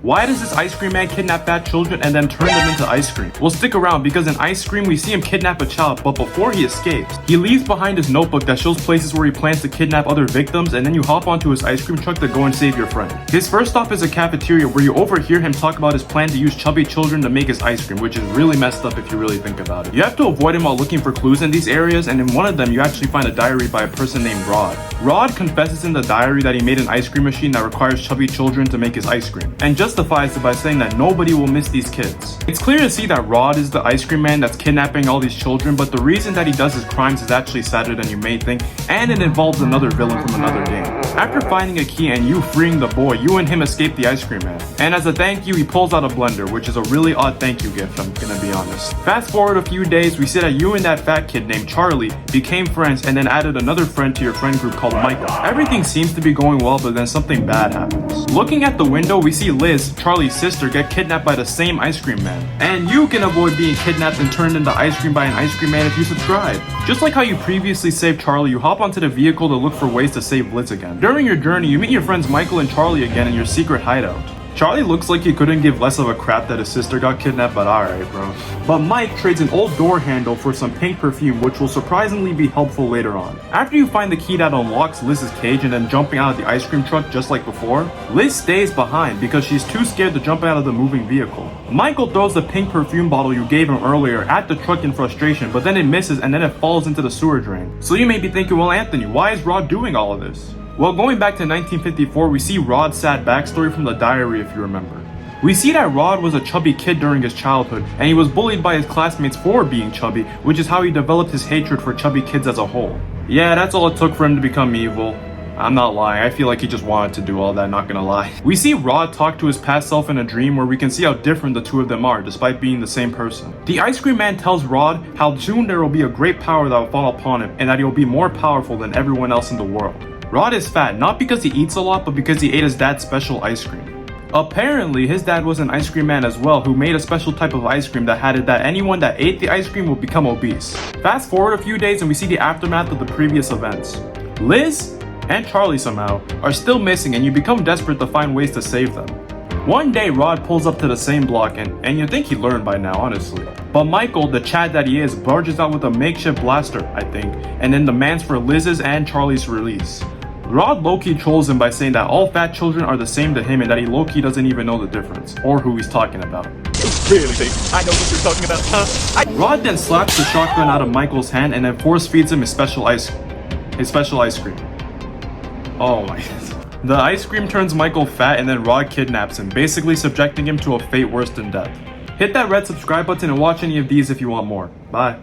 Why does this ice cream man kidnap fat children and then turn them into ice cream? Well, stick around because in Ice Cream we see him kidnap a child, but before he escapes, he leaves behind his notebook that shows places where he plans to kidnap other victims, and then you hop onto his ice cream truck to go and save your friend. His first stop is a cafeteria where you overhear him talk about his plan to use chubby children to make his ice cream, which is really messed up if you really think about it. You have to avoid him while looking for clues in these areas, and in one of them you actually find a diary by a person named Rod. Rod confesses in the diary that he made an ice cream machine that requires chubby children to make his ice cream, and justifies it by saying that nobody will miss these kids. It's clear to see that Rod is the ice cream man that's kidnapping all these children, but the reason that he does his crimes is actually sadder than you may think, and it involves another villain from another game. After finding a key and you freeing the boy, you and him escape the ice cream man. And as a thank you, he pulls out a blender, which is a really odd thank you gift, I'm gonna be honest. Fast forward a few days, we see that you and that fat kid named Charlie became friends and then added another friend to your friend group called Michael. Everything seems to be going well, but then something bad happens. Looking at the window, we see Liz, Charlie's sister, get kidnapped by the same ice cream man. And you can avoid being kidnapped and turned into ice cream by an ice cream man if you subscribe. Just like how you previously saved Charlie, you hop onto the vehicle to look for ways to save Liz again. During your journey, you meet your friends Michael and Charlie again in your secret hideout. Charlie looks like he couldn't give less of a crap that his sister got kidnapped, but alright bro. But Mike trades an old door handle for some pink perfume, which will surprisingly be helpful later on. After you find the key that unlocks Liz's cage and then jumping out of the ice cream truck just like before, Liz stays behind because she's too scared to jump out of the moving vehicle. Michael throws the pink perfume bottle you gave him earlier at the truck in frustration, but then it misses and then it falls into the sewer drain. So you may be thinking, well Anthony, why is Rod doing all of this? Well, going back to 1954, we see Rod's sad backstory from the diary if you remember. We see that Rod was a chubby kid during his childhood, and he was bullied by his classmates for being chubby, which is how he developed his hatred for chubby kids as a whole. Yeah, that's all it took for him to become evil. I'm not lying, I feel like he just wanted to do all that, not gonna lie. We see Rod talk to his past self in a dream where we can see how different the two of them are, despite being the same person. The ice cream man tells Rod how soon there will be a great power that will fall upon him, and that he will be more powerful than everyone else in the world. Rod is fat, not because he eats a lot, but because he ate his dad's special ice cream. Apparently, his dad was an ice cream man as well, who made a special type of ice cream that had it that anyone that ate the ice cream will become obese. Fast forward a few days and we see the aftermath of the previous events. Liz and Charlie somehow are still missing, and you become desperate to find ways to save them. One day, Rod pulls up to the same block, and you'd think he learned by now, honestly. But Michael, the Chad that he is, barges out with a makeshift blaster, I think, and then demands for Liz's and Charlie's release. Rod low-key trolls him by saying that all fat children are the same to him and that he low-key doesn't even know the difference, or who he's talking about. Really, baby? I know what you're talking about, huh? Rod then slaps the shotgun out of Michael's hand and then force feeds him his special ice cream. Oh my god. The ice cream turns Michael fat and then Rod kidnaps him, basically subjecting him to a fate worse than death. Hit that red subscribe button and watch any of these if you want more. Bye.